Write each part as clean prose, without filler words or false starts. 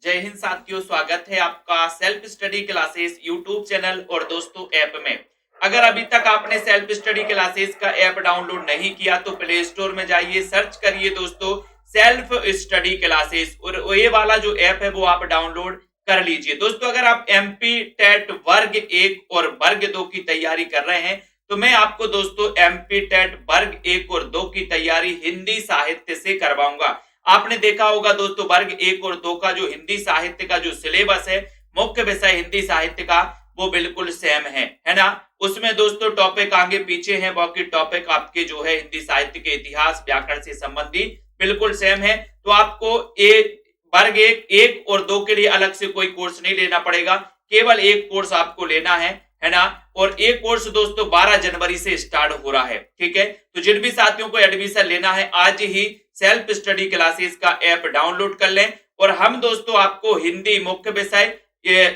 जय हिंद साथियों, स्वागत है आपका self study classes YouTube channel और दोस्तों ऐप में। अगर अभी तक आपने सेल्फ स्टडी क्लासेस का ऐप डाउनलोड नहीं किया तो प्ले स्टोर में जाइए, सर्च करिए दोस्तों सेल्फ स्टडी क्लासेस और ये वाला जो ऐप है वो आप डाउनलोड कर लीजिए। दोस्तों अगर आप एमपी टेट वर्ग 1 और वर्ग 2 की तैयारी कर रहे हैं तो मैं आपको दोस्तों एमपी टेट वर्ग 1 और 2 की तैयारी हिंदी साहित्य से करवाऊंगा। आपने देखा होगा दोस्तों वर्ग 1 और 2 का जो हिंदी साहित्य का जो सिलेबस है, मुख्य विषय हिंदी साहित्य का वो बिल्कुल सेम है ना। उसमें दोस्तों टॉपिक आगे पीछे हैं, बाकी टॉपिक आपके जो है हिंदी साहित्य के इतिहास व्याकरण से संबंधित बिल्कुल सेम है। तो आपको वर्ग 1 और 2 के लिए अलग से कोई कोर्स नहीं लेना पड़ेगा, केवल एक कोर्स आपको लेना है ना। और एक कोर्स दोस्तों 12 जनवरी से स्टार्ट हो रहा है, ठीक है। तो जिन भी साथियों को एडमिशन लेना है आज ही सेल्फ स्टडी क्लासेस का ऐप डाउनलोड कर लें। और हम दोस्तों आपको हिंदी मुख्य विषय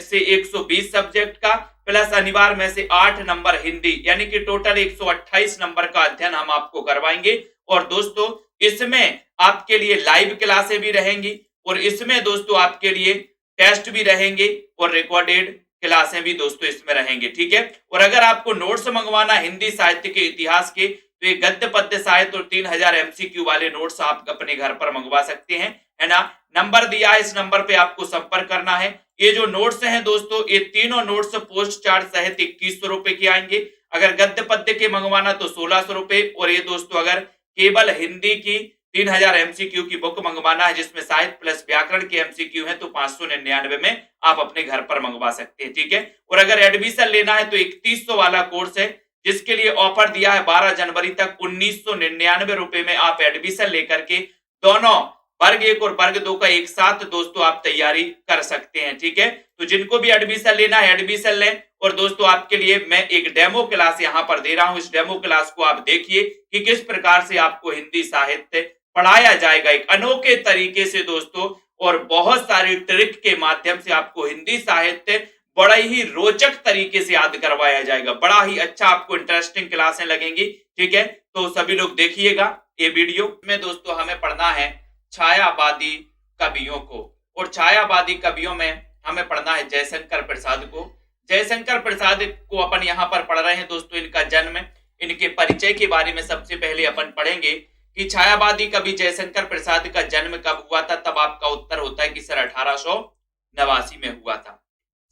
से 120 सब्जेक्ट का प्लस अनिवार्य में से 8 नंबर हिंदी यानी कि टोटल 128 नंबर का अध्ययन हम आपको करवाएंगे। और दोस्तों इसमें आपके लिए लाइव क्लासें भी रहेंगी और इसमें दोस्तों आपके लिए टेस्ट भी रहेंगे और रिकॉर्डेड क्लासें भी दोस्तों इसमें रहेंगे, ठीक है। और अगर आपको नोट्स मंगवाना हिंदी साहित्य के इतिहास के तो ये गद्य पद्य साहित्य और 3000 एमसीक्यू वाले नोट्स आप अपने घर पर मंगवा सकते हैं, है ना। नंबर दिया है, इस नंबर पे आपको संपर्क करना है। ये जो नोट्स हैं दोस्तों, ये तीनों नोट्स पोस्ट चार्ज सहित 2100 रुपए के आएंगे। अगर गद्य पद्य के मंगवाना तो 1600 रुपए। और ये दोस्तों अगर केवल हिंदी की 3000 एमसीक्यू की बुक मंगवाना है जिसमें साहित्य प्लस व्याकरण के एमसीक्यू है तो 599 में आप अपने घर पर मंगवा सकते हैं, ठीक है। और अगर एडमिशन लेना है तो 3100 वाला कोर्स है जिसके लिए ऑफर दिया है 12 जनवरी तक 1999 रुपए में आप एडमिशन लेकर के दोनों वर्ग 1 और वर्ग 2 का एक साथ दोस्तों आप तैयारी कर सकते हैं, ठीक है। तो जिनको भी एडमिशन लेना है एडमिशन लें। और दोस्तों आपके लिए मैं एक डेमो क्लास यहां पर दे रहा हूं, इस डेमो क्लास को आप देखिए कि किस प्रकार से आपको हिंदी साहित्य पढ़ाया जाएगा एक अनोखे तरीके से दोस्तों। और बहुत सारी ट्रिक के माध्यम से आपको हिंदी साहित्य बड़ा ही रोचक तरीके से याद करवाया जाएगा। बड़ा ही अच्छा आपको इंटरेस्टिंग क्लासें लगेंगी, ठीक है। तो सभी लोग देखिएगा ये वीडियो में। दोस्तों हमें पढ़ना है छायावादी कवियों को और छायावादी कवियों में हमें पढ़ना है जयशंकर प्रसाद को। जयशंकर प्रसाद को अपन यहाँ पर पढ़ रहे हैं दोस्तों। इनका जन्म, इनके परिचय के बारे में सबसे पहले अपन पढ़ेंगे कि छायावादी कवि जयशंकर प्रसाद का जन्म कब हुआ था। तब आपका उत्तर होता है कि सर 1889 में हुआ था।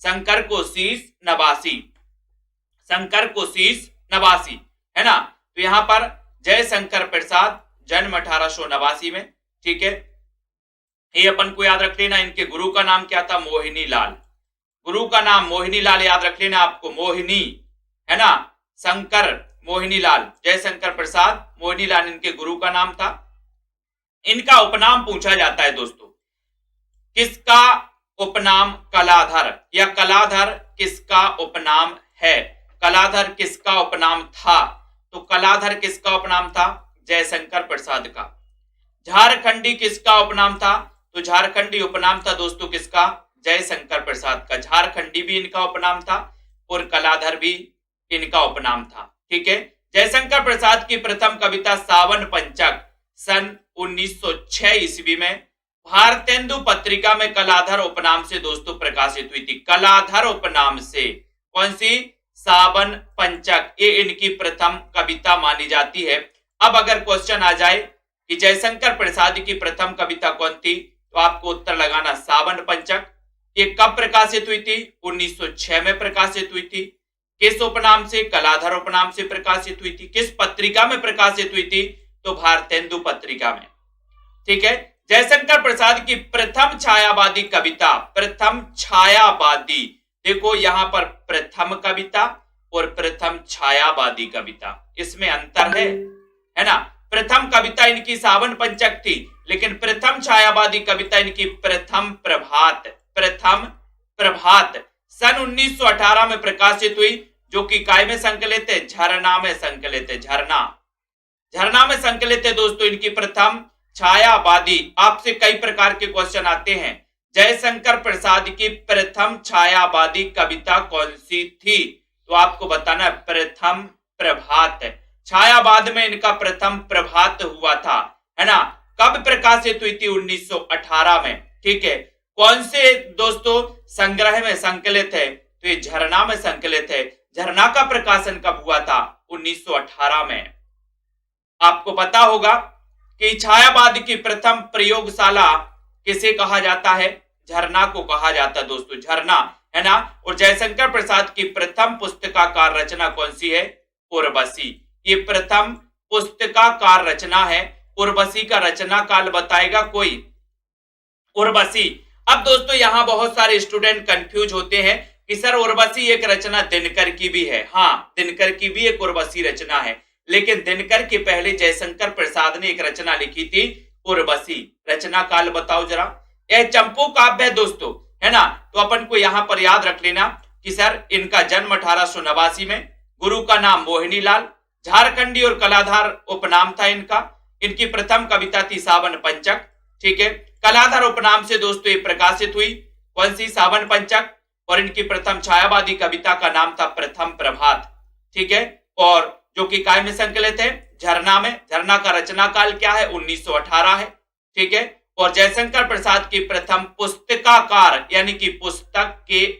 शंकर को शीश नवासी, शंकर को शीश नवासी, है ना। तो यहां पर जयशंकर प्रसाद जन्म 1889 में, ठीक है। ये अपन को याद रख लेना। इनके गुरु का नाम क्या था? मोहिनी लाल। गुरु का नाम मोहिनी लाल याद रख लेना आपको, मोहिनी, है ना। शंकर मोहिनी लाल, जयशंकर प्रसाद मोहिनी लाल इनके गुरु का नाम था। इनका उपनाम पूछा जाता है दोस्तों, किसका उपनाम कलाधर या कलाधर किसका उपनाम है? कलाधर किसका उपनाम था? तो कलाधर किसका उपनाम था? जयशंकर प्रसाद का। झारखंडी किसका उपनाम था? तो झारखंडी उपनाम था दोस्तों किसका? जयशंकर प्रसाद का। झारखंडी भी इनका उपनाम था और कलाधर भी इनका उपनाम था, ठीक है। जयशंकर प्रसाद की प्रथम कविता सावन पंचक सन 1906 ईस्वी में भारतेंदु पत्रिका में कलाधर उपनाम से दोस्तों प्रकाशित हुई थी। कलाधर उपनाम से कौन सी? सावन पंचक, ये इनकी प्रथम कविता मानी जाती है। अब अगर क्वेश्चन आ जाए कि जयशंकर प्रसाद की प्रथम कविता कौन थी तो आपको उत्तर लगाना सावन पंचक। ये कब प्रकाशित हुई थी? 1906 में प्रकाशित हुई थी। किस उपनाम से? कलाधर उपनाम से प्रकाशित हुई थी। किस पत्रिका में प्रकाशित हुई थी? तो भारतेंदु पत्रिका में, ठीक है। जयशंकर प्रसाद की प्रथम छायावादी कविता, प्रथम छायावादी, देखो यहां पर प्रथम कविता और प्रथम छायावादी कविता, इसमें अंतर है ना। प्रथम कविता इनकी सावन पंचक थी लेकिन प्रथम छायावादी कविता इनकी प्रथम प्रभात, प्रथम प्रभात सन 1918 में प्रकाशित हुई, जो कि काय में संकलित है? झरना में संकलित है। झरना, झरना में संकलित है दोस्तों इनकी प्रथम छायावादी। आपसे कई प्रकार के क्वेश्चन आते हैं, जयशंकर प्रसाद की प्रथम छायावादी कविता कौन सी थी? तो आपको बताना है प्रथम प्रभात। छायावाद में इनका प्रथम प्रभात हुआ था, है ना। कब प्रकाशित हुई थी? 1918 में, ठीक है। कौन से दोस्तों संग्रह में संकलित है? तो ये झरना में संकलित है। झरना का प्रकाशन कब हुआ था? 1918 में। आपको पता होगा कि छायावाद की प्रथम प्रयोगशाला किसे कहा जाता है? झरना को कहा जाता है दोस्तों, झरना, है ना। और जयशंकर प्रसाद की प्रथम पुस्तकाकार रचना कौन सी है? उर्वशी। ये प्रथम पुस्तकाकार रचना है। उर्वशी का रचना काल बताएगा कोई? उर्वशी। अब दोस्तों यहां बहुत सारे स्टूडेंट कंफ्यूज होते हैं कि सर उर्वशी एक रचना दिनकर की भी है। हाँ, दिनकर की भी एक उर्वशी रचना है, लेकिन दिनकर के पहले जयशंकर प्रसाद ने एक रचना लिखी थी उर्वशी। रचना काल बताओ जरा। यह चंपू काव्य है दोस्तों, है ना। तो अपन को यहां पर याद रख लेना कि सर इनका जन्म 1889 में, गुरु का नाम मोहिनीलाल, झारखंडी और कलाधार उपनाम था इनका। इनकी प्रथम कविता थी सावन पंचक, ठीक है। कलाधार उपनाम से दोस्तों ये प्रकाशित हुई, कौन सी? सावन पंचक। और इनकी प्रथम छायावादी कविता का नाम था प्रथम प्रभात, ठीक है। और जो कि काय में संकलित है? झरना में। झरना का रचना काल क्या है? 1918 है, ठीक है। और जयशंकर प्रसाद की प्रथम पुस्तकाकार यानी कि पुस्तक के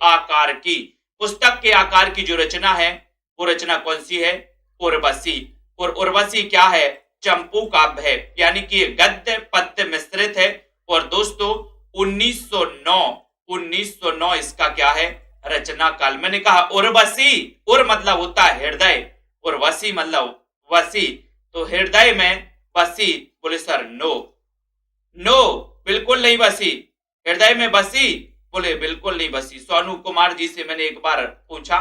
आकार की जो रचना है वो रचना कौन सी है? उर्वशी। और उर्वशी क्या है? चंपू काव्य है, यानी कि गद्य पद्य मिश्रित है। और दोस्तों 1909 इसका क्या है? रचना काल। मैंने कहा उर्वशी, उर मतलब होता है हृदय और वसी मतलब वसी, तो हृदय में वसी। बोले सर नो, बिल्कुल नहीं बसी। हृदय में बसी? बोले बिल्कुल नहीं बसी। सोनू कुमार जी से मैंने एक बार पूछा,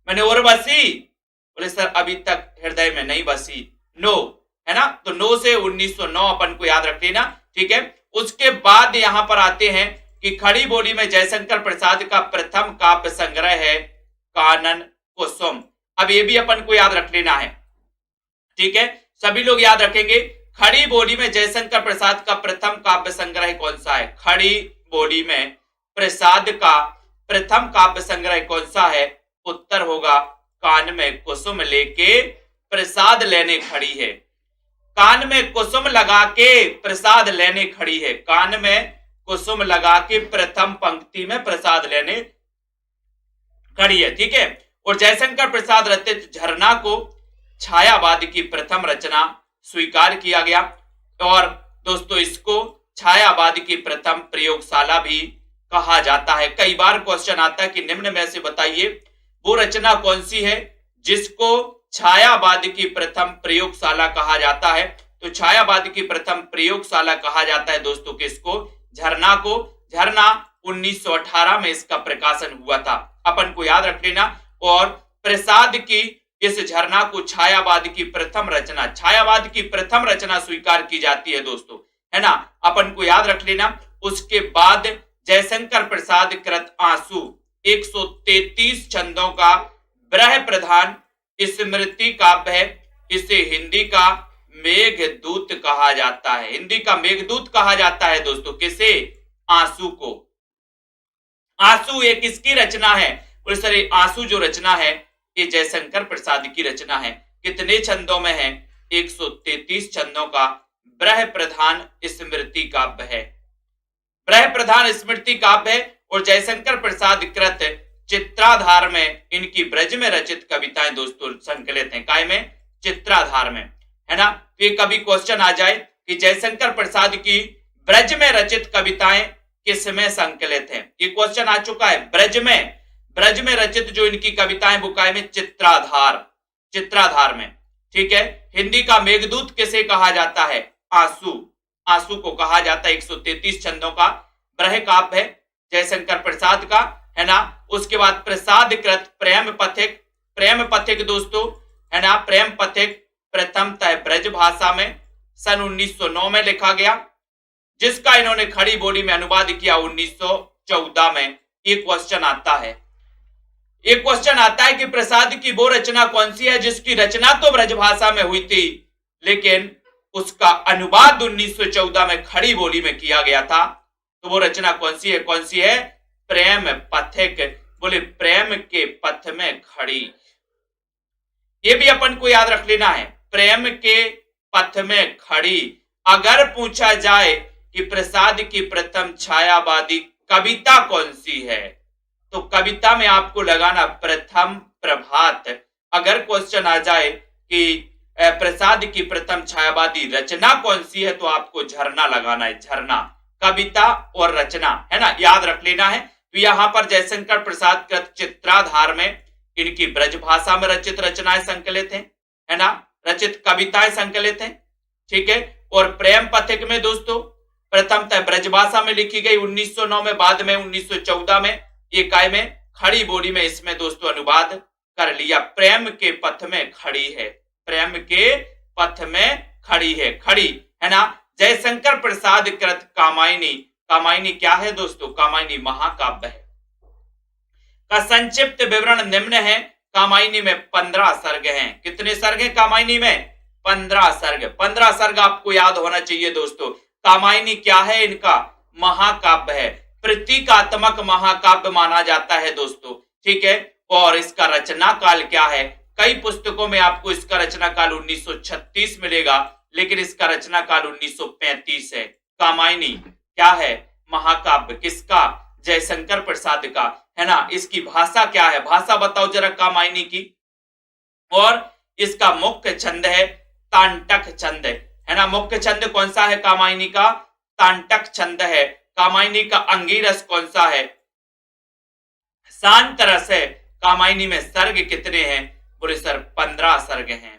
मैंने उर्वशी, बोले सर अभी तक हृदय में नहीं बसी, नो, है ना। तो नो से 1909 अपन को याद रख लेना, ठीक है। उसके बाद यहां पर आते हैं कि खड़ी बोली में जयशंकर प्रसाद का प्रथम काव्य संग्रह है कानन कुसुम। अब ये भी अपन को याद रख लेना है, ठीक है। सभी लोग याद रखेंगे। खड़ी बोली में जयशंकर प्रसाद का प्रथम काव्य संग्रह कौन सा है? खड़ी बोली में प्रसाद का प्रथम काव्य संग्रह कौन सा है? उत्तर होगा कान में कुसुम लेके प्रसाद लेने खड़ी है। कान में कुसुम लगा के प्रसाद लेने खड़ी है। कान में कुसुम लगा के प्रथम पंक्ति में प्रसाद लेने खड़ी है, ठीक है। और जयशंकर प्रसाद रचित झरना को छायावाद की प्रथम रचना स्वीकार किया गया। और दोस्तों इसको छायावाद की प्रथम प्रयोगशाला भी कहा जाता है। कई बार क्वेश्चन आता है कि निम्न में से बताइए वो रचना कौन सी है जिसको छायावाद की प्रथम प्रयोगशाला कहा जाता है। तो छायावाद की प्रथम प्रयोगशाला कहा जाता है दोस्तों किसको? झरना को। झरना 1918 में इसका प्रकाशन हुआ था, अपन को याद रख लेना। और प्रसाद की इस झरना को छायावाद की प्रथम रचना स्वीकार की जाती है दोस्तों, है ना। अपन को याद रख लेना। उसके बाद जयशंकर प्रसाद कृत आंसू 133 छंदों का ब्रह प्रधान स्मृति काव्य है। इसे हिंदी का मेघदूत कहा जाता है। हिंदी का मेघदूत कहा जाता है दोस्तों किसे? आंसू को। आंसू ये किसकी रचना है? और सर आंसू जो रचना है ये जयशंकर प्रसाद की रचना है। कितने छंदों में है? 133 छंदों का ब्रह प्रधान स्मृति काव्य है। ब्रह प्रधान स्मृति काव्य है। और जयशंकर प्रसाद कृत चित्राधार में इनकी ब्रज में रचित कविताएं दोस्तों संकलित हैं। काय में? चित्राधार में, है ना। तो ये कभी क्वेश्चन आ जाए कि जयशंकर प्रसाद की ब्रज में रचित कविताएं किसमें संकलित हैं? ये क्वेश्चन आ चुका है। ब्रज में रचित जो इनकी कविताएं वो काय में? चित्राधार में, ठीक है। हिंदी का मेघदूत किसे कहा जाता है? आंसू को कहा जाता है। 133 छंदों का ब्रह काव्य है जयशंकर प्रसाद का, है ना। उसके बाद प्रसाद कृत प्रेम पथिक दोस्तों, है ना। प्रेम पथिक प्रथमतः ब्रज भाषा में सन 1909 में लिखा गया, जिसका इन्होंने खड़ी बोली में अनुवाद किया 1914 में। एक क्वेश्चन आता है कि प्रसाद की वो रचना कौन सी है जिसकी रचना तो ब्रजभाषा में हुई थी लेकिन उसका अनुवाद 1914 में खड़ी बोली में किया गया था। तो वो रचना कौन सी है? प्रेम पथिक। बोले प्रेम के पथ में खड़ी। ये भी अपन को याद रख लेना है, प्रेम के पथ में खड़ी। अगर पूछा जाए कि प्रसाद की प्रथम छायावादी कविता कौन सी है? तो कविता में आपको लगाना प्रथम प्रभात। अगर क्वेश्चन आ जाए कि प्रसाद की प्रथम छायावादी रचना कौन सी है, तो आपको झरना लगाना है, झरना। कविता और रचना, है ना, याद रख लेना है। तो यहां पर जयशंकर प्रसाद कृत चित्राधार में इनकी ब्रज भाषा में रचित रचनाएं संकलित हैं, है ना, रचित कविताएं संकलित हैं, ठीक है। और प्रेम पथिक में दोस्तों प्रथमतः ब्रजभाषा में लिखी गई 1909 में, बाद में 1914 में इकाई में खड़ी बोली में इसमें दोस्तों अनुवाद कर लिया। प्रेम के पथ में खड़ी है, प्रेम के पथ में खड़ी है, खड़ी, है ना। जयशंकर प्रसाद कृत कामायनी, कामायनी क्या है दोस्तों? कामायनी महाकाव्य है। का संक्षिप्त विवरण निम्न है। कामायनी में 15 सर्ग हैं। कितने सर्ग हैं कामायनी में? 15 सर्ग। 15 सर्ग आपको याद होना चाहिए दोस्तों। कामायनी क्या है? इनका महाकाव्य है, प्रतीकात्मक महाकाव्य माना जाता है दोस्तों, ठीक है। और इसका रचना काल क्या है? कई पुस्तकों में आपको इसका रचना काल 1936 मिलेगा, लेकिन इसका रचना काल 1935 है। कामायनी क्या है? महाकाव्य। किसका? जयशंकर प्रसाद का, है ना। इसकी भाषा क्या है? भाषा बताओ जरा कामायनी की। और इसका मुख्य छंद है तांटक छंद, है ना। मुख्य छंद कौन सा है कामायनी का? तांटक छंद है। कामायनी का अंगिरस कौन सा है? शांत रस है। कामायनी में सर्ग कितने हैं? बोले सर 15 सर्ग हैं।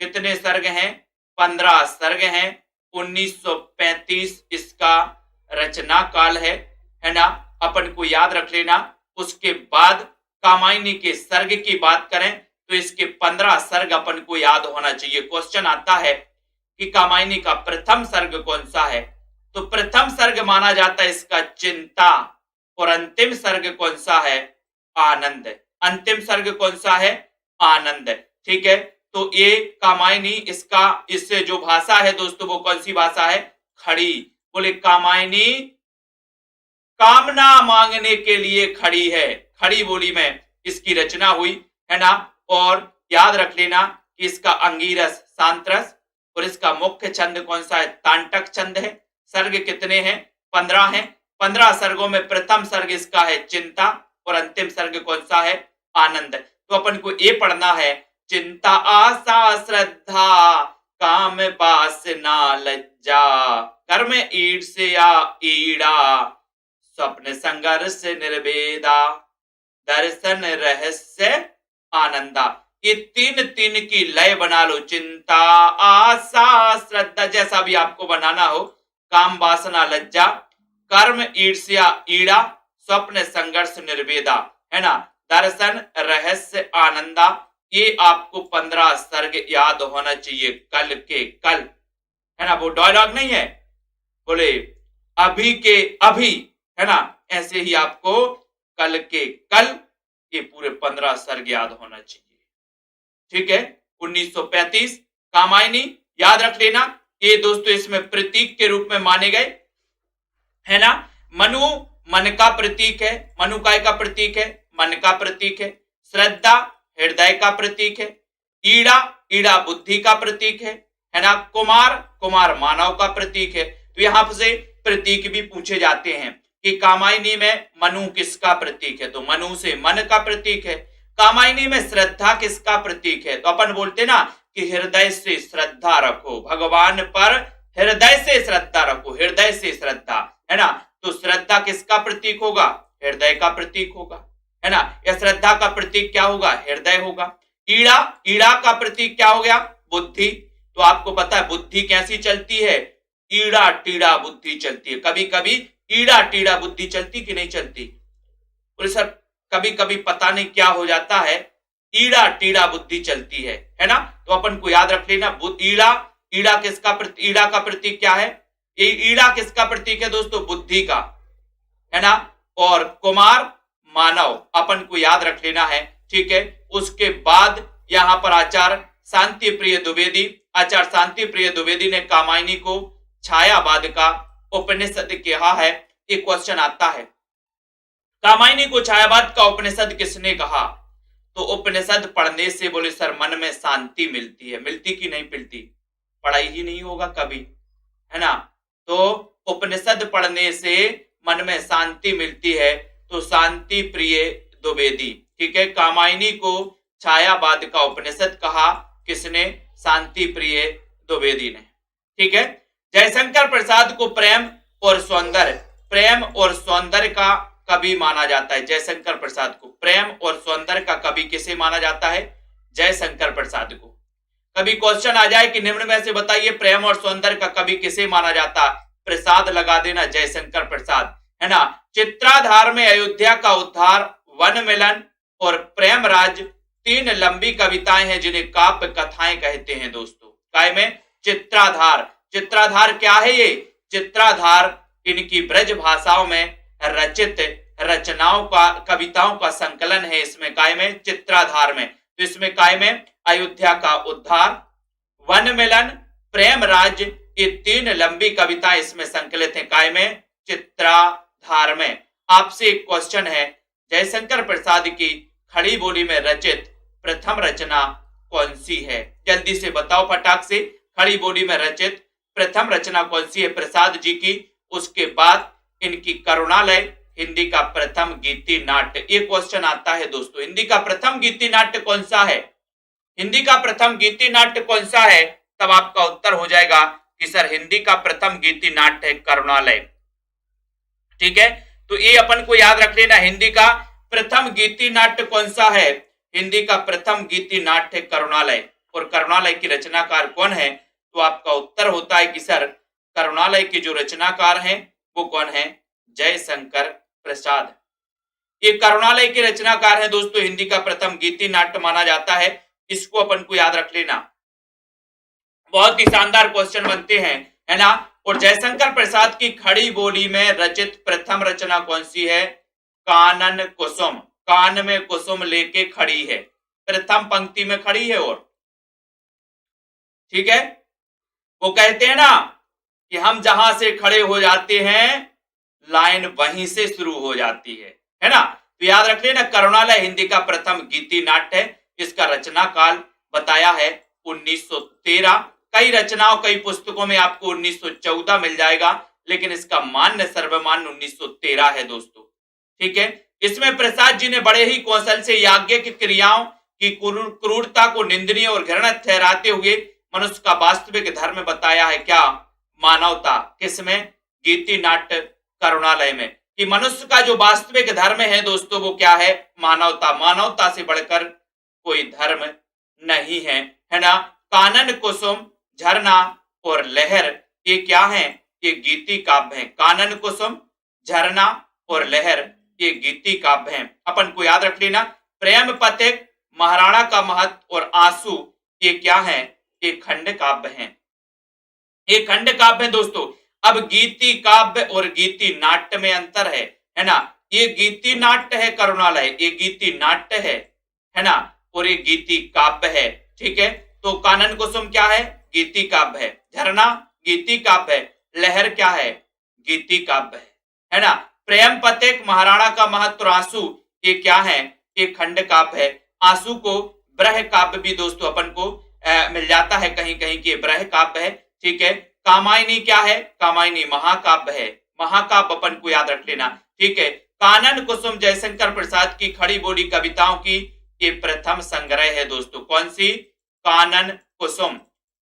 कितने सर्ग हैं? 15 सर्ग हैं। 1935 इसका रचना काल है ना। अपन को याद रख लेना। उसके बाद कामायनी के सर्ग की बात करें तो इसके 15 सर्ग अपन को याद होना चाहिए। क्वेश्चन आता है कि कामायनी का प्रथम सर्ग कौन सा है? तो प्रथम सर्ग माना जाता है इसका चिंता, और अंतिम सर्ग कौन सा है? आनंद। अंतिम सर्ग कौन सा है? आनंद, ठीक है। तो ये कामायनी, इसका इससे जो भाषा है दोस्तों वो कौन सी भाषा है? खड़ी। बोले कामायनी कामना मांगने के लिए खड़ी है, खड़ी बोली में इसकी रचना हुई, है ना। और याद रख लेना कि इसका अंगिरस शांतरस, और इसका मुख्य छंद कौन सा है? तांटक छंद है। सर्ग कितने हैं? 15 हैं। 15 सर्गों में प्रथम सर्ग इसका है चिंता, और अंतिम सर्ग कौन सा है? आनंद। तो अपन को ये पढ़ना है, चिंता आशा श्रद्धा काम वासना लज्जा कर्म ईर्ष्या ईड़ा स्वप्न संघर्ष निर्वेदा दर्शन रहस्य आनंदा। ये तीन तीन की लय बना लो। चिंता आशा श्रद्धा जैसा भी आपको बनाना हो। काम वासना लज्जा कर्म ईर्ष्या ईड़ा स्वप्न संघर्ष निर्वेदा, है ना। दर्शन रहस्य आनंदा। ये आपको 15 सर्ग याद होना चाहिए। कल के कल, है ना। वो डायलॉग नहीं है, बोले अभी के अभी, है ना। ऐसे ही आपको कल के कल ये पूरे 15 सर्ग याद होना चाहिए, ठीक है। 1935 कामायनी याद रख लेना। ये दोस्तों इसमें प्रतीक के रूप में माने गए, है ना। मनु मन का प्रतीक है, मनु काय का प्रतीक है, मन का प्रतीक है। श्रद्धा हृदय का प्रतीक है। ईड़ा ईड़ा बुद्धि का प्रतीक है ना। कुमार कुमार मानव का प्रतीक है। तो यहां से प्रतीक भी पूछे जाते हैं कि कामायनी में मनु किसका प्रतीक है? तो मनु से मन का प्रतीक है। कामायनी में श्रद्धा किसका प्रतीक है? तो अपन बोलते ना कि हृदय से श्रद्धा रखो, भगवान पर हृदय से श्रद्धा रखो, हृदय से श्रद्धा, है ना। तो श्रद्धा किसका प्रतीक होगा? हृदय का प्रतीक होगा, है ना। या श्रद्धा का प्रतीक क्या होगा? हृदय होगा। ईड़ा ईड़ा का प्रतीक क्या हो गया? बुद्धि। तो आपको पता है बुद्धि कैसी चलती है? ईड़ा टीड़ा बुद्धि चलती है। कभी कभी ईड़ा टीड़ा बुद्धि चलती कि नहीं चलती? बोले सर कभी कभी पता नहीं क्या हो जाता है, ईड़ा टीड़ा बुद्धि चलती है ना। तो अपन को याद रख लेना। ईड़ा ईड़ा किसका ईड़ा का प्रतीक क्या है? ईड़ा किसका प्रतीक है दोस्तों? बुद्धि का, है ना। और कुमार मानव अपन को याद रख लेना है, ठीक है। उसके बाद यहां पर आचार्य शांति प्रिय द्विवेदी, आचार्य शांति प्रिय द्विवेदी ने कामायनी को छायावाद का उपनिषद कहा है। एक क्वेश्चन आता है, कामायनी को छायावाद का उपनिषद किसने कहा? तो उपनिषद पढ़ने से बोले सर मन में शांति मिलती है। मिलती कि नहीं मिलती? पढ़ाई ही नहीं होगा कभी, है ना। तो उपनिषद पढ़ने से मन में शांति मिलती है, तो शांति प्रिय द्विवेदी। ठीक है, कामायनी को छायावाद का उपनिषद कहा, किसने? शांति प्रिय द्विवेदी ने। ठीक है, जयशंकर प्रसाद को प्रेम और सौंदर्य का कवि माना जाता है। जयशंकर प्रसाद को प्रेम और सौंदर्य का कवि किसे माना जाता है? जयशंकर प्रसाद को। कभी क्वेश्चन आ जाए कि निम्न में से बताइए प्रेम और सौंदर्य का कवि किसे माना जाता? प्रसाद लगा देना, जयशंकर प्रसाद, है ना। चित्राधार में अयोध्या का उद्धार, वन मिलन और प्रेम राज 3 लंबी कविताएं हैं जिन्हें काव्य कथाएं कहते हैं दोस्तों। काय में? चित्राधार। चित्राधार क्या है? ये चित्राधार इनकी ब्रज भाषाओं में रचित रचनाओं का, कविताओं का संकलन है। इसमें काय में? चित्राधार में। तो इसमें काय में? अयोध्या का उद्धार, वन मिलन, प्रेम राज, ये 3 लंबी कविताएं इसमें संकलित हैं। काय में? चित्राधार में। आपसे एक क्वेश्चन है, जयशंकर प्रसाद की खड़ी बोली में रचित प्रथम रचना कौन सी है? जल्दी से बताओ फटाक से, खड़ी बोली में रचित प्रथम रचना कौन सी है प्रसाद जी की? उसके बाद इनकी करुणालय हिंदी का प्रथम गीति नाट्य। ये क्वेश्चन आता है दोस्तों, हिंदी का प्रथम गीति नाट्य कौन सा है? हिंदी का प्रथम गीति नाट्य कौन सा है? तब आपका उत्तर हो जाएगा कि सर हिंदी का प्रथम गीति नाट्य है करुणालय। ठीक है, तो ये अपन को याद रख लेना, हिंदी का प्रथम गीति नाट्य कौन सा है? हिंदी का प्रथम गीति नाट्य करुणालय। और करुणालय की रचनाकार कौन है? तो आपका उत्तर होता है कि सर करुणालय के जो रचनाकार हैं वो कौन है? जयशंकर प्रसाद। ये करुणालय के रचनाकार हैं दोस्तों, हिंदी का प्रथम गीति नाट्य माना जाता है। इसको अपन को याद रख लेना, बहुत ही शानदार क्वेश्चन बनते हैं, है ना। और जयशंकर प्रसाद की खड़ी बोली में रचित प्रथम रचना कौन सी है? कानन कुसुम। कान में कुसुम लेके खड़ी है, प्रथम पंक्ति में खड़ी है। और ठीक है, वो कहते हैं ना कि हम जहां से खड़े हो जाते हैं लाइन वहीं से शुरू हो जाती है ना। तो याद रख लेना, करुणालय हिंदी का प्रथम गीति नाट्य है। इसका रचना काल बताया है 1913। कई रचनाओं, कई पुस्तकों में आपको 1914 मिल जाएगा, लेकिन इसका मान्य सर्वमान्य 1913 है दोस्तों। ठीक है, इसमें प्रसाद जी ने बड़े ही कौशल से याज्ञ की क्रियाओं की क्रूरता को निंदनीय और घृणित ठहराते हुए मनुष्य का वास्तविक धर्म बताया है। क्या? मानवता। किसमें? गीति नाट्य करुणालय में। कि मनुष्य का जो वास्तविक धर्म है दोस्तों वो क्या है? मानवता। मानवता से बढ़कर कोई धर्म नहीं है ना। कानन कुसुम, झरना और लहर, ये क्या है? ये गीति काव्य है। कानन कुसुम, झरना और लहर, ये गीति काव्य है। अपन को याद रख लेना। प्रेम पथिक, महाराणा का महत्व और आंसू, ये क्या है? ये खंड काव्य है। ये खंड काव्य है दोस्तों। अब गीति काव्य और गीति नाट्य में अंतर है ना। ये गीति नाट्य है करुणालय, ये गीति नाट्य है ना, और ये गीति काव्य है। ठीक है, तो कानन कुसुम क्या है? गीति काव्य है। झरना गीति काव्य है। लहर क्या है? गीति काव्य है ना। प्रेम पथिक, महाराणा का महत्व, आंसू, ये क्या है? ये खंड काव्य है। आंसू को ब्रह काव्य भी दोस्तों अपन को मिल जाता है कहीं कहीं की, ब्रह काव्य है। ठीक है, कामायनी क्या है? कामायनी महाकाव्य है। महाकाव्य अपन को याद रख लेना। ठीक है, कानन कुसुम जयशंकर प्रसाद की खड़ी बोली कविताओं की ये प्रथम संग्रह है दोस्तों। कौन सी? कानन कुसुम।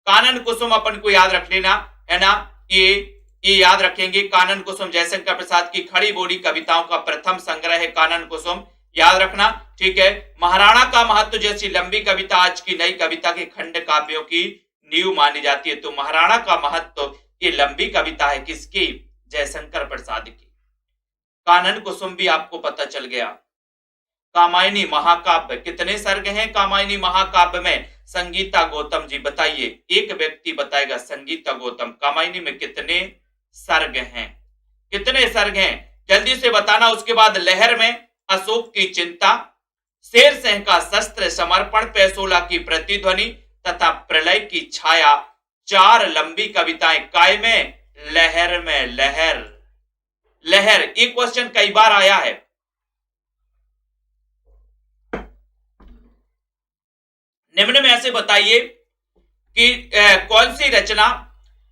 कानन कुसुम अपन को याद रख लेना, है ना। ये याद रखेंगे, कानन कुसुम जयशंकर प्रसाद की खड़ी बोली कविताओं का प्रथम संग्रह है कानन कुसुम, याद रखना। ठीक है, महाराणा का महत्व जैसी लंबी कविता आज की नई कविता के खंड काव्यों की नींव मानी जाती है। तो महाराणा का महत्व ये लंबी कविता है किसकी? जयशंकर प्रसाद की। कानन कुसुम भी आपको पता चल गया। कामायनी महाकाव्य, कितने सर्ग हैं कामायनी महाकाव्य में? संगीता गौतम जी बताइए, एक व्यक्ति बताएगा। संगीता गौतम, कामायनी में कितने सर्ग हैं? कितने सर्ग हैं जल्दी से बताना। उसके बाद लहर में अशोक की चिंता, शेर सिंह का शस्त्र समर्पण, पैसोला की प्रतिध्वनि तथा प्रलय की छाया, 4 लंबी कविताएं। काय में? लहर में। लहर लहर, ये क्वेश्चन कई बार आया है। निम्न में ऐसे बताइए कि कौन सी रचना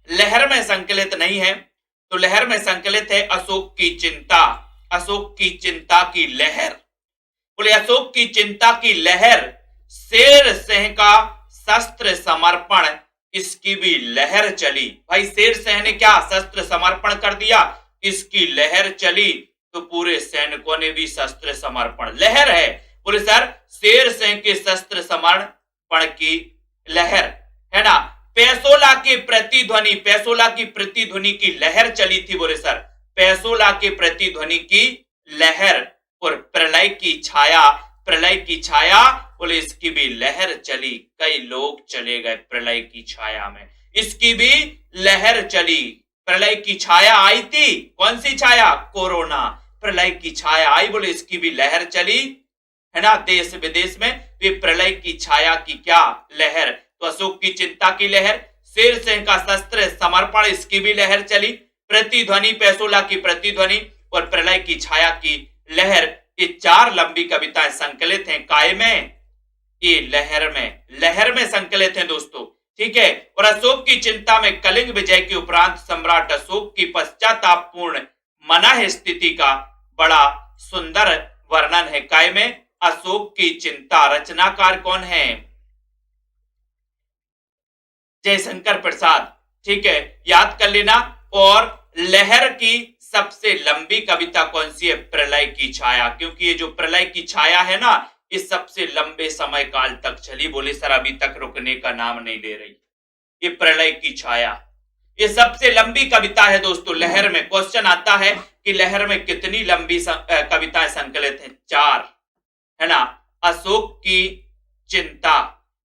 लहर में संकलित नहीं है? तो लहर में संकलित है अशोक की चिंता, अशोक की चिंता की लहर। बोले अशोक की चिंता की लहर, शेर सिंह का शस्त्र समर्पण, इसकी भी लहर चली। भाई शेर सिंह ने क्या शस्त्र समर्पण कर दिया, इसकी लहर चली, तो पूरे सैनिकों ने भी शस्त्र समर्पण, लहर है। बोले सर शेर सिंह के शस्त्र समर्पण की लहर है ना। पैसोला के प्रतिध्वनि, पैसोला की प्रतिध्वनि की लहर चली थी। बोले सर पैसोला के प्रतिध्वनि की लहर, और प्रलय की छाया, प्रलय की छाया, बोले इसकी भी लहर चली, कई लोग चले गए प्रलय की छाया में, इसकी भी लहर चली। प्रलय की छाया आई थी, कौन सी छाया, कोरोना, प्रलय की छाया आई, बोले इसकी भी लहर चली, है ना। देश विदेश में वे प्रलय की छाया की क्या लहर, तो अशोक की चिंता की लहर, शेर सिंह का शस्त्र समर्पण, इसकी भी लहर चली, प्रतिध्वनि पैसोला की प्रतिध्वनि और प्रलय की छाया की लहर, ये चार लंबी कविताएं संकलित हैं काय में, ये लहर में संकलित हैं दोस्तों, ठीक है। और अशोक की चिंता में कलिंग विजय के उपरांत सम्राट अशोक की पश्चातापपूर्ण मनाह स्थिति का बड़ा सुंदर वर्णन है काय में, अशोक की चिंता। रचनाकार कौन है, जयशंकर प्रसाद, ठीक है, याद कर लेना। और लहर की सबसे लंबी कविता कौन सी है, प्रलय की छाया, क्योंकि ये जो प्रलय की छाया है ना, ये सबसे लंबे समय काल तक चली। बोले सर अभी तक रुकने का नाम नहीं ले रही, ये प्रलय की छाया, ये सबसे लंबी कविता है दोस्तों। लहर में क्वेश्चन आता है कि लहर में कितनी लंबी कविताएं संकलित हैं, चार, है ना। अशोक की चिंता,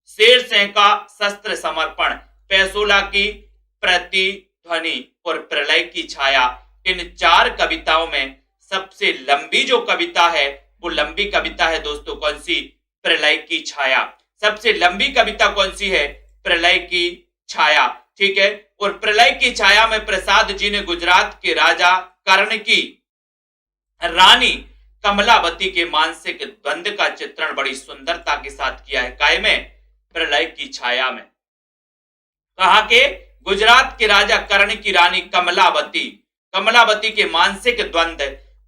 शेर सिंह का शस्त्र समर्पण, पैसोला की प्रतिध्वनि और प्रलय की छाया, इन चार कविताओं में सबसे लंबी जो कविता है वो लंबी कविता है दोस्तों कौन सी, प्रलय की छाया। सबसे लंबी कविता कौन सी है, प्रलय की छाया, ठीक है। और प्रलय की छाया में प्रसाद जी ने गुजरात के राजा कर्ण की रानी कमलावती के मानसिक द्वंद का चित्रण बड़ी सुंदरता के साथ किया है काय में, प्रलय की छाया में। कहा के गुजरात के राजा कर्ण की रानी कमलावती, कमलावती के मानसिक द्वंद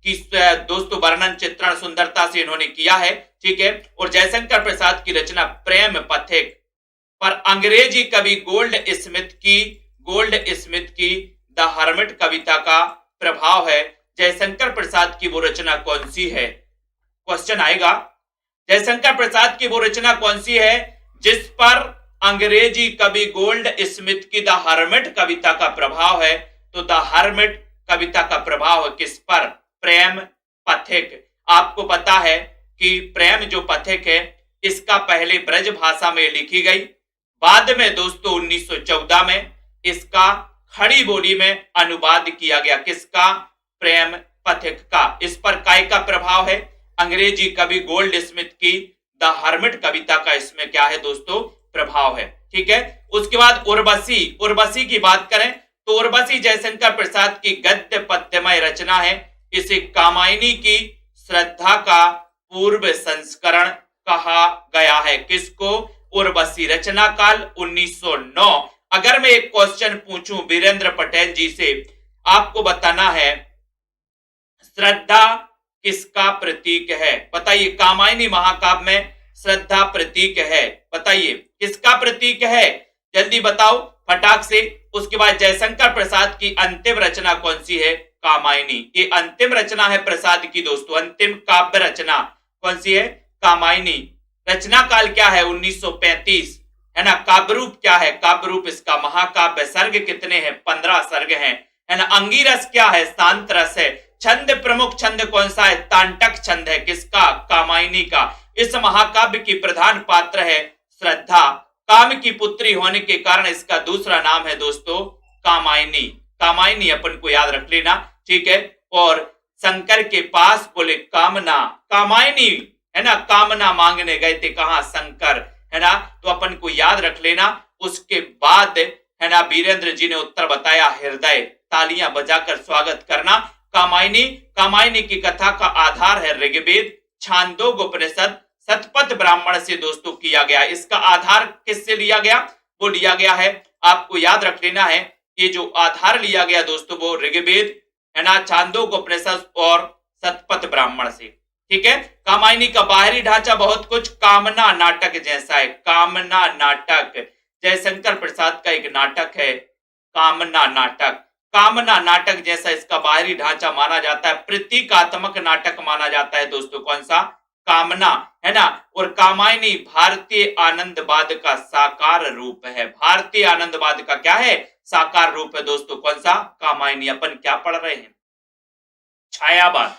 की दोस्तों वर्णन चित्रण सुंदरता से इन्होंने किया है, ठीक है। और जयशंकर प्रसाद की रचना प्रेम पथिक पर अंग्रेजी कवि गोल्ड स्मिथ की द हर्मिट कविता का प्रभाव है। जयशंकर प्रसाद की वो रचना कौन सी है, क्वेश्चन आएगा, जयशंकर प्रसाद की वो रचना कौन सी है जिस पर अंग्रेजी कवि गोल्ड स्मिथ की द हर्मिट कविता का प्रभाव है। तो द हर्मिट कविता का प्रभाव है किस पर, प्रेम पथिक। आपको पता है कि प्रेम जो पथिक है इसका पहले ब्रज भाषा में लिखी गई, बाद में दोस्तों 1914 में इसका खड़ी बोली में अनुवाद किया गया, किसका, प्रेम पथिक का। इस पर काय का प्रभाव है, अंग्रेजी कवि गोल्ड स्मिथ की द हर्मिट कविता का इसमें क्या है दोस्तों, प्रभाव है, ठीक है। उसके बाद उर्वशी, उर्वशी की बात करें तो उर्वशी जयशंकर प्रसाद की गद्य पद्यमय रचना है। इसे कामायनी की श्रद्धा का पूर्व संस्करण कहा गया है, किसको, उर्वशी। रचना काल 1909। अगर मैं एक क्वेश्चन पूछूं वीरेंद्र पटेल जी से, आपको बताना है श्रद्धा किसका प्रतीक है, बताइए। कामायनी महाकाव्य में श्रद्धा प्रतीक है, बताइए किसका प्रतीक है, जल्दी बताओ फटाक से। उसके बाद जयशंकर प्रसाद की अंतिम रचना कौन सी है, कामायनी। ये अंतिम रचना है प्रसाद की दोस्तों, अंतिम काव्य रचना कौन सी है, कामायनी। रचना काल क्या है, 1935, है ना। काव्य रूप क्या है, काव्य रूप इसका महाकाव्य। सर्ग कितने हैं, 15 सर्ग हैं, है ना। अंगिरस क्या है, शांत रस है। छंद प्रमुख छंद कौन सा है, तांटक छंद है, किसका, कामायनी का। इस महाकाव्य की प्रधान पात्र है श्रद्धा, काम की पुत्री होने के कारण इसका दूसरा नाम है दोस्तों कामायनी। कामायनी अपन को याद रख लेना, ठीक है। और शंकर के पास बोले कामना, कामायनी, है ना, कामना मांगने गए थे कहा, शंकर, है ना, तो अपन को याद रख लेना। उसके बाद है ना वीरेंद्र जी ने उत्तर बताया हृदय, तालियां बजाकर स्वागत करना। कामायनी, कामायनी की कथा का आधार है ऋग्वेद, छांदोग्य उपनिषद, शतपथ ब्राह्मण से दोस्तों किया गया। इसका आधार किससे लिया गया, वो लिया गया है, आपको याद रख लेना है, ये जो आधार लिया गया दोस्तों वो ऋग्वेद है ना, छांदोग्योपनिषद और शतपथ ब्राह्मण से। ठीक है। कामायनी का बाहरी ढांचा बहुत कुछ कामना नाटक जैसा है। कामना नाटक जयशंकर प्रसाद का एक नाटक है कामना नाटक। कामना नाटक जैसा इसका बाहरी ढांचा माना जाता है। प्रतीकात्मक नाटक माना जाता है दोस्तों। कौन सा? कामना, है ना। और कामायनी भारतीय आनंदवाद का साकार रूप है। भारतीय आनंदवाद का क्या है? साकार रूप है दोस्तों। कौन सा? कामायनी। अपन क्या पढ़ रहे हैं? छायावाद।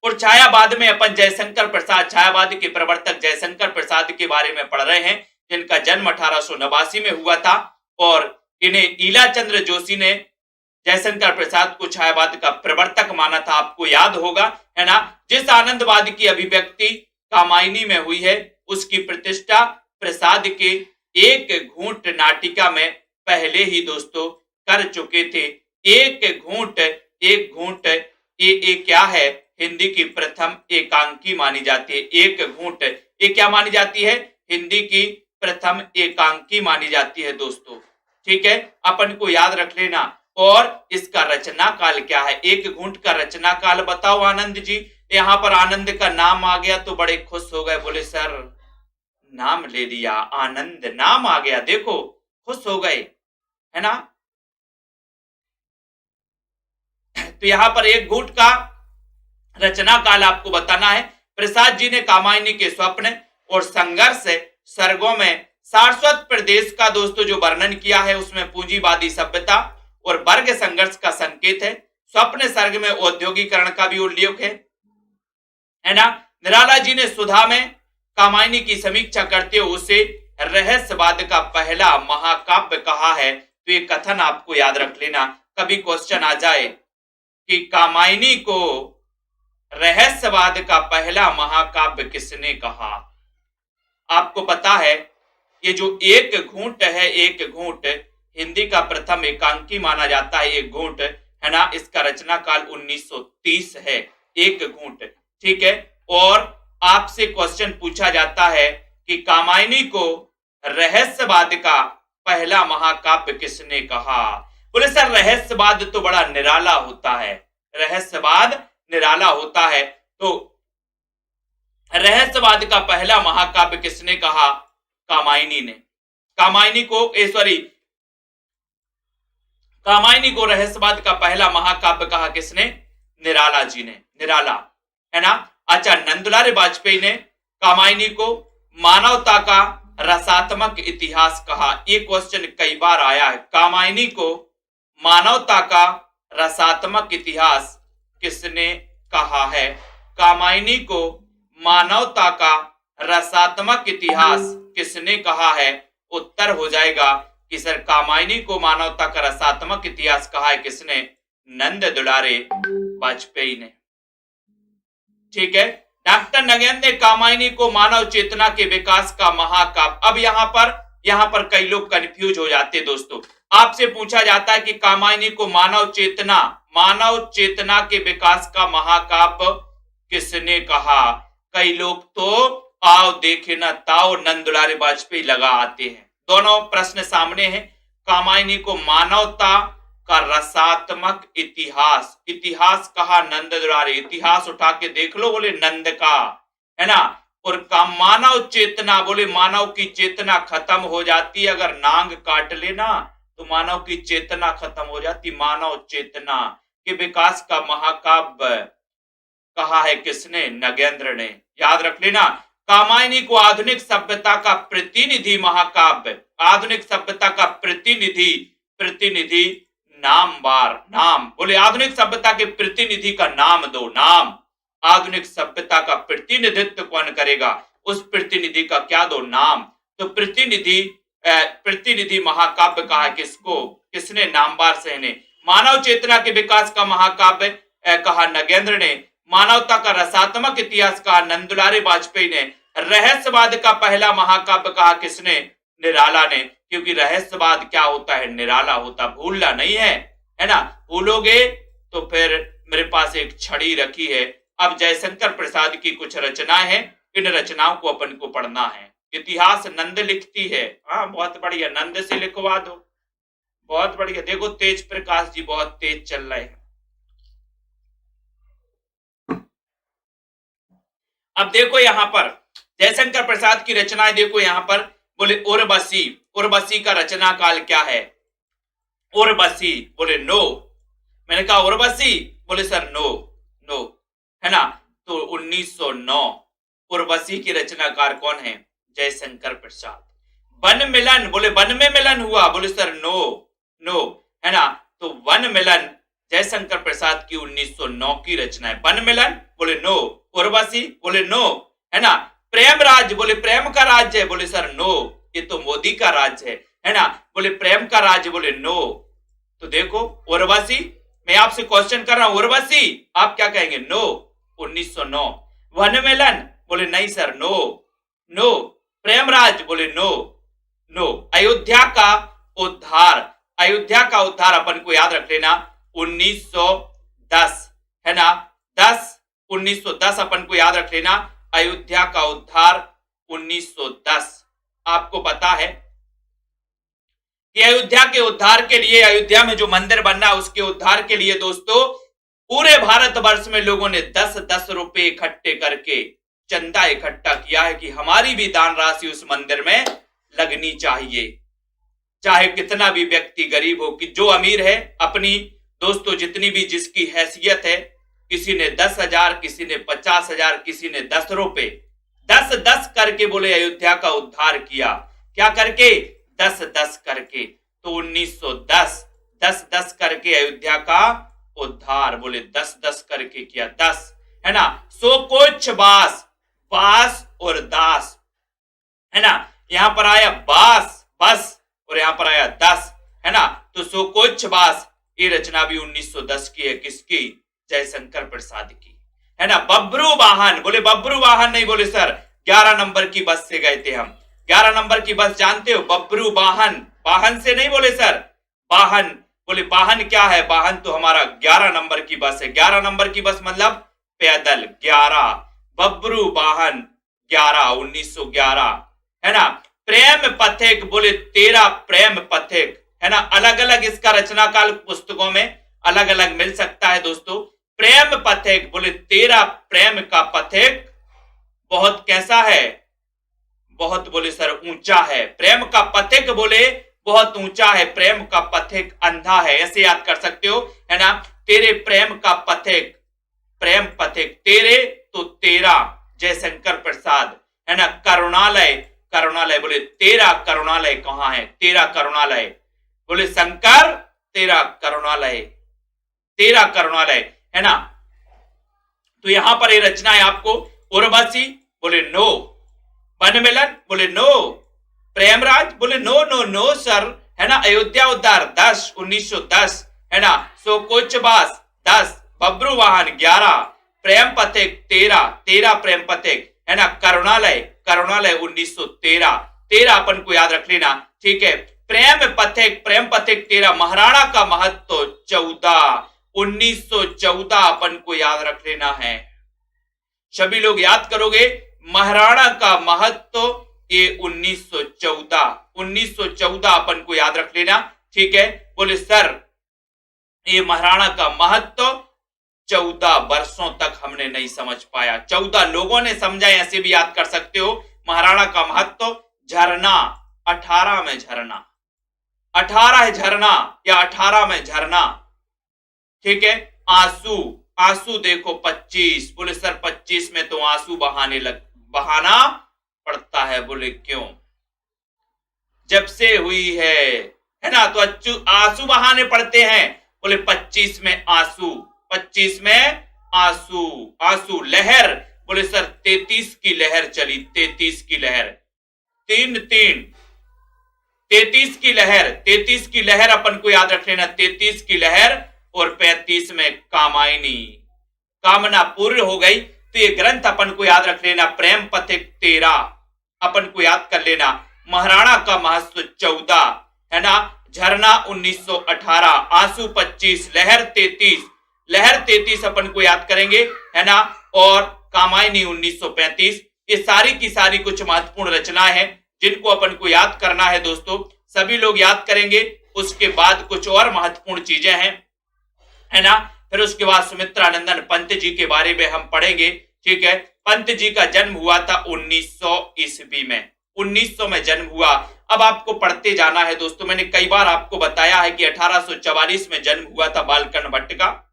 और छायावाद में अपन जयशंकर प्रसाद, छायावाद के प्रवर्तक जयशंकर प्रसाद के बारे में पढ़ रहे हैं, जिनका जन्म 1889 में हुआ था। और इन्हें ईला चंद्र जोशी ने जयशंकर प्रसाद को छायावाद का प्रवर्तक माना था। आपको याद होगा, है ना। जिस आनंदवाद की अभिव्यक्ति कामायनी में हुई है उसकी प्रतिष्ठा प्रसाद के एक घूंट नाटिका में पहले ही दोस्तों कर चुके थे। एक घूंट ये क्या है? हिंदी की प्रथम एकांकी मानी जाती है। एक घूंट ये क्या मानी जाती है? हिंदी की प्रथम एकांकी मानी जाती है दोस्तों। ठीक है, अपन को याद रख लेना। और इसका रचना काल क्या है? एक घूंट का रचना काल बताओ आनंद जी। यहाँ पर आनंद का नाम आ गया तो बड़े खुश हो गए, बोले सर नाम ले लिया, आनंद नाम आ गया, देखो खुश हो गए, है ना। तो यहाँ पर एक घूंट का रचना काल आपको बताना है। प्रसाद जी ने कामायनी के स्वप्न और संघर्ष सर्गों में सारस्वत प्रदेश का दोस्तों जो वर्णन किया है उसमें पूंजीवादी सभ्यता और वर्ग संघर्ष का संकेत है। स्वप्न सर्ग में औद्योगिकरण का भी उल्लेख है ना। निराला जी ने सुधा में कामायनी की समीक्षा करते हुए उसे रहस्यवाद का पहला महाकाव्य कहा है। तो ये कथन आपको याद रख लेना, कभी क्वेश्चन आ जाए कि कामायनी को रहस्यवाद का पहला महाकाव्य किसने कहा। आपको पता है ये जो एक घूंट है, एक घूंट हिंदी का प्रथम एकांकी माना जाता है। एक घूंट, है ना, इसका रचना काल 1930 है। एक घूंट, ठीक है। और आपसे क्वेश्चन पूछा जाता है कि कामायनी को रहस्यवाद का पहला महाकाव्य किसने कहा। बोले सर रहस्यवाद तो बड़ा निराला होता है, रहस्यवाद निराला होता है। तो रहस्यवाद का पहला महाकाव्य किसने कहा? कामायनी ने। कामायनी को रहस्यवाद का पहला महाकाव्य कहा किसने? निराला जी ने। निराला, है ना। अच्छा, नंदलाल वाजपेयी ने कामायनी को मानवता का रसात्मक इतिहास कहा। ये क्वेश्चन कई बार आया है। कामायनी को मानवता का रसात्मक इतिहास किसने कहा है? कामायनी को मानवता का रसात्मक इतिहास किसने कहा है? उत्तर हो जाएगा कि सर कामायनी को मानवता का रसात्मक इतिहास कहा है किसने? नंद दुलारे वाजपेयी ने। ठीक है। डॉक्टर नगेंद्र ने कामायनी को मानव चेतना के विकास का महाकाव्य। अब यहाँ पर कई लोग कंफ्यूज हो जाते हैं दोस्तों। आपसे पूछा जाता है कि कामायनी को मानव चेतना के विकास का महाकाव्य किसने कहा। कई लोग तो आओ देखे ना ताओ नंद दुलारे वाजपेयी लगा आते हैं। दोनों प्रश्न सामने हैं। कामायनी को मानवता का रसात्मक इतिहास कहा नंद दुलारे। इतिहास उठा के देख लो, बोले नंद का, है ना। और का मानव चेतना, बोले मानव की चेतना खत्म हो जाती अगर नांग काट लेना, तो मानव की चेतना खत्म हो जाती। मानव चेतना के विकास का महाकाव्य कहा है किसने? नगेंद्र ने। याद रख लेना। कामायनी को आधुनिक सभ्यता का प्रतिनिधि महाकाव्य, आधुनिक सभ्यता का प्रतिनिधि नाम, बोले आधुनिक सभ्यता के प्रतिनिधि का नाम दो। नाम, आधुनिक सभ्यता का प्रतिनिधित्व कौन करेगा, उस प्रतिनिधि का क्या दो? नाम। तो प्रतिनिधि महाकाव्य कहा किसको? किसने? नामवार से ने। मानव चेतना के विकास का महाकाव्य कहा नगेंद्र ने। मानवता का रसात्मक इतिहास कहा नंद दुलारे वाजपेयी ने। रहस्यवाद का पहला महाकाव्य कहा किसने? निराला ने। क्योंकि रहस्यवाद क्या होता है? निराला होता। भूलना नहीं है ना। भूलोगे तो फिर मेरे पास एक छड़ी रखी है। अब जयशंकर प्रसाद की कुछ रचनाएं हैं, इन रचनाओं को अपन को पढ़ना है। इतिहास नंद लिखती है। हाँ, बहुत बढ़िया, नंद से लिखवा दो। बहुत बढ़िया। देखो तेज प्रकाश जी बहुत तेज चल रहे हैं। अब देखो यहां पर जयशंकर प्रसाद की रचनाएं देखो यहां पर, बोले उर्वशी, उर्वशी का रचना काल क्या है? उर्वशी, बोले नो। मैंने कहा उर्वशी, बोले सर नो, नो, है ना। तो 1909 उर्वशी की रचनाकार कौन है? जयशंकर प्रसाद। वन मिलन, बोले वन में मिलन हुआ, बोले सर नो, नो, है ना। तो वन मिलन जयशंकर प्रसाद की 1909 की रचना है। वन मिलन, बोले नो। उर्वशी, बोले नो, है ना। प्रेम राज्य, बोले प्रेम का राज्य है, बोले सर नो, ये तो मोदी का राज्य है ना। बोले प्रेम का राज्य, बोले नो। तो देखो उर्वशी, मैं आपसे क्वेश्चन कर रहा हूं, उर्वशी आप क्या कहेंगे? नो, 1909। वन मिलन, बोले नहीं सर नो, नो। प्रेमराज, बोले नो, नो। अयोध्या का उद्धार, अयोध्या का उद्धार अपन को याद रख लेना 1910, है ना। 1910 अपन को याद रख लेना। अयोध्या का उद्धार 1910। आपको पता है कि अयोध्या के उद्धार के लिए, अयोध्या में जो मंदिर बनना उसके उद्धार के लिए दोस्तों पूरे भारतवर्ष में लोगों ने 10-10 रुपए इकट्ठे करके चंदा इकट्ठा किया है कि हमारी भी दान राशि उस मंदिर में लगनी चाहिए। चाहे कितना भी व्यक्ति गरीब हो, कि जो अमीर है अपनी दोस्तों जितनी भी जिसकी हैसियत है, किसी ने 10,000, किसी ने 50,000, किसी ने 10 रुपए, 10-10 करके बोले अयोध्या का उद्धार किया। क्या करके? 10-10 करके। तो 1910 10-10 करके अयोध्या का उद्धार बोले 10-10 करके किया। 10, है ना। सो कोच बास, बास और दास, है ना। यहां पर आया बास, बस, और यहां पर आया 10, है ना। तो सो कोच बास, ये रचना भी 1910 की है। किसकी? जयशंकर प्रसाद की, है ना। बब्रू वाहन, बोले बब्रू वाहन नहीं, बोले सर 11 नंबर की बस से गए थे हम। 11 नंबर की बस जानते हो? बब्रू वाहन, वाहन से नहीं बोले सर, वाहन, बोले वाहन क्या है? वाहन तो हमारा 11 नंबर की बस है। 11 नंबर की बस मतलब पैदल 11, बब्रू वाहन 11, 1911, है ना। प्रेम पथिक, बोले 13 प्रेम पथिक, है ना। अलग अलग इसका रचना काल पुस्तकों में अलग अलग मिल सकता है दोस्तों। प्रेम पथिक, बोले 13 प्रेम का पथिक बहुत कैसा है? बहुत, बोले सर ऊंचा है। प्रेम का पथिक बोले बहुत ऊंचा है, प्रेम का पथिक अंधा है, ऐसे याद कर सकते हो, है ना। तेरे प्रेम का पथिक, प्रेम पथिक, तेरे तो 13 जयशंकर प्रसाद, है ना। करुणालय, करुणालय, बोले तेरा करुणालय कहां है? तेरा करुणालय, बोले शंकर तेरा करुणालय, तेरा करुणालय, है ना। तो यहां पर ये रचना है आपको। उर्वशी, बोले नो। वन मिलन, बोले नो। प्रेमराज, बोले नो नो नो सर, है ना। अयोध्या उद्धार 10, 1910, है ना। सो कोचबास 10, बब्रू वाहन 11, प्रेम पथिक 13, 13 प्रेम पथिक, है ना। करुणालय, करुणालय 1913, 13 अपन को याद रख लेना, ठीक है। प्रेम पथिक, प्रेम पथिक 13, महाराणा का महत्व 14, 1914 अपन को याद रख लेना है। सभी लोग याद करोगे महाराणा का महत्व, ये 1914, 1914 अपन को याद रख लेना, ठीक है। बोले सर ये महाराणा का महत्व 14 वर्षों तक हमने नहीं समझ पाया, 14 लोगों ने समझा, ऐसे भी याद कर सकते हो। महाराणा का महत्व, झरना 18 में झरना, 18 है झरना या 18 में झरना, ठीक है। आंसू, आंसू देखो 25, बोले सर 25 में तो आंसू बहाना पड़ता है, बोले क्यों? जब से हुई है ना, तो आंसू बहाने पड़ते हैं, बोले 25 में आंसू, 25 में आंसू, आंसू। लहर, बोले सर 33 की लहर चली, 33 की लहर, 33 की लहर, 33 की लहर अपन को याद रख लेना, 33 की लहर। और 35 में कामायनी, कामना पूर्ण हो गई। तो ये ग्रंथ अपन को याद रख लेना। प्रेम पथिक 13 अपन को याद कर लेना। महाराणा का महत्व 14, है ना। झरना 1918, आंसू 25, लहर 33, लहर 33 अपन को याद करेंगे, है ना। और कामायनी 1935। ये सारी की सारी कुछ महत्वपूर्ण रचनाएं हैं जिनको अपन को याद करना है दोस्तों। सभी लोग याद करेंगे उसके बाद कुछ और महत्वपूर्ण चीजें हैं, है ना। फिर उसके बाद सुमित्रानंदन पंत जी के बारे में हम पढ़ेंगे, ठीक है। पंत जी का जन्म हुआ था 1900 ईस्वी में, 1900 में जन्म हुआ। अब आपको पढ़ते जाना है दोस्तों। मैंने कई बार आपको बताया है कि 1844 में जन्म हुआ था बालकन भट्ट का,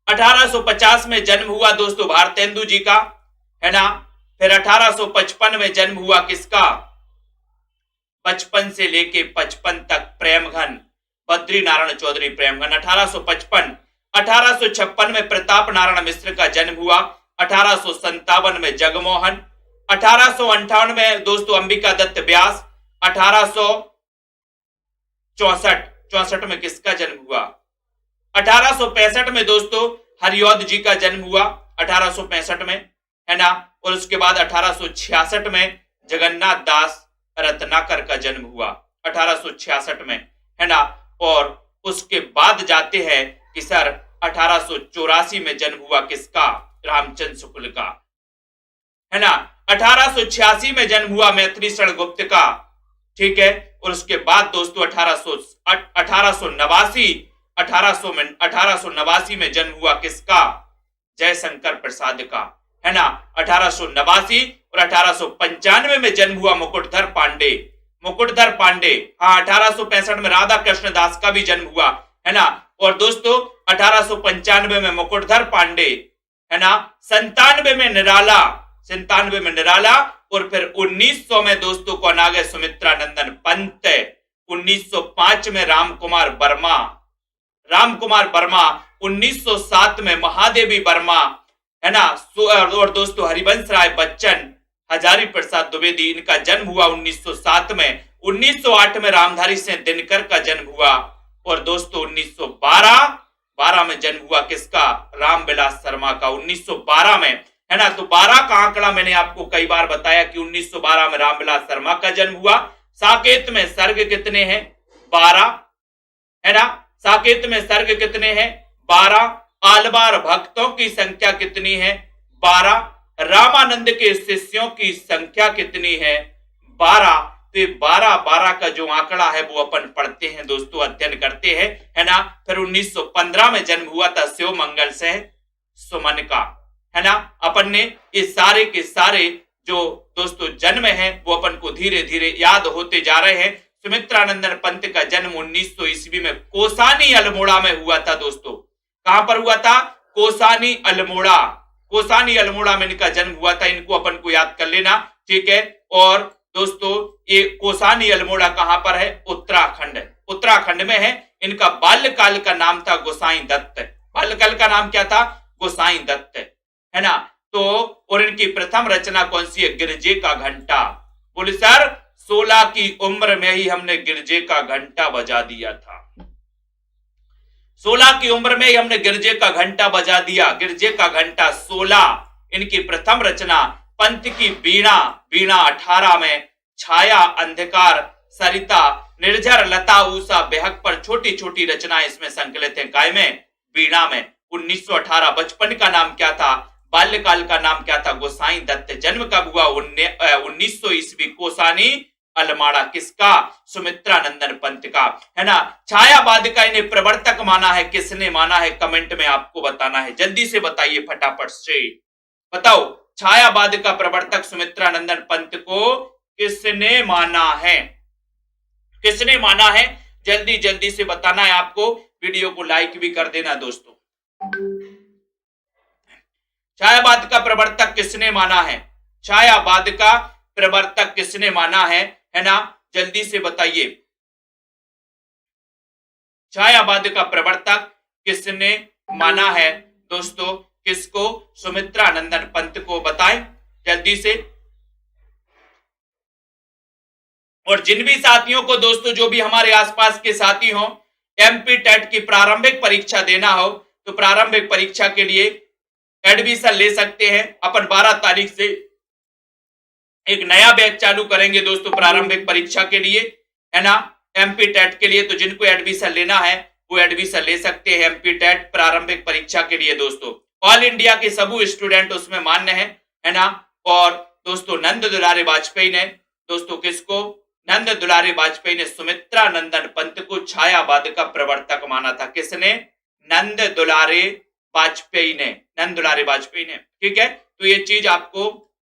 1850 में जन्म हुआ दोस्तों भारतेंदु जी का, है ना। फिर 1855 में जन्म हुआ किसका, 55 से लेके 55 तक प्रेमघन, बद्री नारायण चौधरी प्रेमघन 1855। 1856 में प्रताप नारायण मिश्र का जन्म हुआ, 1857 में जगमोहन, 1858 में दोस्तों अंबिका दत्त व्यास, 1864 में किसका जन्म हुआ, 1865 में दोस्तों हरिऔध जी का जन्म हुआ, 1865 में, है ना। और उसके बाद 1866 में जगन्नाथ दास रत्नाकर का जन्म हुआ, 1866 में, है ना। और उसके बाद जाते हैं कि सर 1884 में जन्म हुआ किसका, रामचंद्र शुक्ल का, है ना। 1886 में जन्म हुआ मैत्री शरण गुप्त का, ठीक है। और उसके बाद दोस्तों 1889 में जन्म हुआ किसका, जयशंकर प्रसाद का, है ना। 1889 और 1895 में जन्म हुआ मुकुटधर पांडे, मुकुटधर पांडे, हाँ। 1865 में राधा कृष्ण दास का भी जन्म हुआ, है ना। और दोस्तों 1895 में मुकुटधर पांडे, है ना। 97 में निराला, 97 में निराला। और फिर 1900 में दोस्तों कौन आ गए, सुमित्रानंदन पंत। 1905 में रामकुमार वर्मा, रामकुमार वर्मा। 1907 में महादेवी वर्मा, है ना। और दोस्तों हरिवंश राय बच्चन, हजारी प्रसाद द्विवेदी, इनका जन्म हुआ 1907 में। 1908 में रामधारी सिंह दिनकर का जन्म हुआ। और दोस्तों 1912 में जन्म हुआ किसका, रामविलास शर्मा का, 1912 में, है ना। तो 12 का आंकड़ा मैंने आपको कई बार बताया कि 1912 में रामविलास शर्मा का जन्म हुआ। साकेत में सर्ग कितने हैं, 12, है ना। साकेत में सर्ग कितने हैं, 12। आलवार भक्तों की संख्या कितनी है, 12। रामानंद के शिष्यों की संख्या कितनी है, 12। तो 12 का जो आंकड़ा है वो अपन पढ़ते हैं दोस्तों, अध्ययन करते हैं, है ना। फिर 1915 में जन्म हुआ था शिव मंगल सिंह सुमन का, है ना। अपन ने ये सारे के सारे जो दोस्तों जन्म है वो अपन को धीरे धीरे याद होते जा रहे हैं। सुमित्रानंदन पंत का जन्म 1900 ईस्वी में कोसानी अल्मोड़ा में हुआ था दोस्तों। कहां पर हुआ था, कोसानी अल्मोड़ा, कोसानी अल्मोड़ा में इनका जन्म हुआ था। इनको अपन को याद कर लेना, ठीक है। और दोस्तों ये कोसानी अल्मोड़ा कहां पर है, उत्तराखंड, उत्तराखंड में है। इनका बाल्यकाल का नाम था गोसाई दत्त, बाल्यकाल का नाम क्या था, गोसाई दत्त, है ना। तो और इनकी प्रथम रचना कौन सी है, गिरजे का घंटा। बोले सर 16 की उम्र में ही हमने गिरजे का घंटा बजा दिया था, 16 की उम्र में ही हमने गिरजे का घंटा बजा दिया, गिरजे का घंटा 16 इनकी प्रथम रचना। पंत की वीणा, वीणा 18 में, छाया, अंधकार, सरिता, निर्झर, लता, उषा, बेहक पर छोटी छोटी रचनाएं इसमें संकलित है। काय में, वीणा में। 1918 बचपन का नाम क्या था, बाल्यकाल का नाम क्या था, गोसाई दत्त। जन्म कब हुआ, 1900 ईस्वी, कोसानी अल्मोड़ा, किसका, सुमित्रानंदन पंत का, है ना। छायावाद का इन्हें प्रवर्तक माना है, किसने माना है, कमेंट में आपको बताना है, जल्दी से बताइए फटाफट से बताओ। छायावाद का प्रवर्तक सुमित्रानंदन पंत को किसने माना है, किसने माना है, जल्दी जल्दी से बताना है आपको। वीडियो को लाइक भी कर देना दोस्तों। छायावाद का प्रवर्तक किसने माना है, छायावाद का प्रवर्तक किसने माना है ना, जल्दी से बताइए। छायावाद का प्रवर्तक किसने माना है दोस्तों, किसको, सुमित्रानंदन पंत को, बताएं जल्दी से। और जिन भी साथियों को दोस्तों, जो भी हमारे आसपास के साथी हो, एमपी टेट की प्रारंभिक परीक्षा देना हो तो प्रारंभिक परीक्षा के लिए एडमिशन ले सकते हैं। अपन 12 तारीख से एक नया बैच चालू करेंगे दोस्तों प्रारंभिक परीक्षा के लिए, है ना, एमपी टेट के लिए। तो जिनको एडमिशन लेना है वो एडमिशन ले सकते हैं एमपी टेट प्रारंभिक परीक्षा के लिए दोस्तों। ऑल इंडिया के सभी स्टूडेंट उसमें मान्य है ना। और दोस्तों नंद दुलारे वाजपेयी ने दोस्तों किसको, नंद दुलारे वाजपेयी ने सुमित्रा नंदन पंत को छायावाद का प्रवर्तक माना था। किसने? नंद दुलारे वाजपेयी ने, नंद दुलारे वाजपेयी ने। ठीक है, तो ये चीज आपको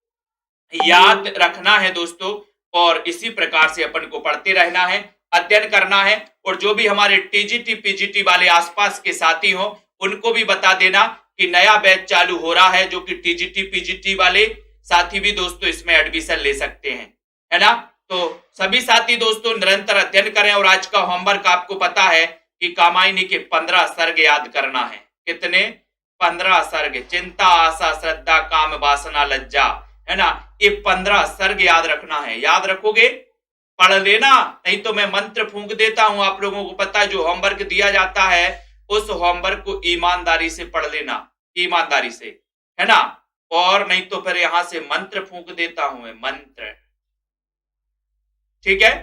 याद रखना है दोस्तों, और इसी प्रकार से अपन को पढ़ते रहना है, अध्ययन करना है। और जो भी हमारे टीजीटी पीजीटी वाले आसपास के साथी हो, उनको भी बता देना कि नया बैच चालू हो रहा है, जो कि टीजीटी पीजीटी वाले साथी भी दोस्तों इसमें एडमिशन ले सकते हैं, है ना। तो सभी साथी दोस्तों निरंतर अध्ययन करें। और आज का होमवर्क आपको पता है कि कामायनी के 15 सर्ग याद करना है। कितने? 15 सर्ग। चिंता, आशा, श्रद्धा, काम, वासना, लज्जा, है ना। ये 15 सर्ग याद रखना है। याद रखोगे? पढ़ लेना, नहीं तो मैं मंत्र फूंक देता हूं। आप लोगों को पता है, जो होमवर्क दिया जाता है उस होमवर्क को ईमानदारी से पढ़ लेना, ईमानदारी से, है ना। और नहीं तो फिर यहां से मंत्र फूंक देता हूं मैं, मंत्र। ठीक है,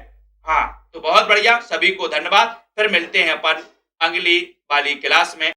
हाँ। तो बहुत बढ़िया, सभी को धन्यवाद। फिर मिलते हैं अपन अगली वाली क्लास में।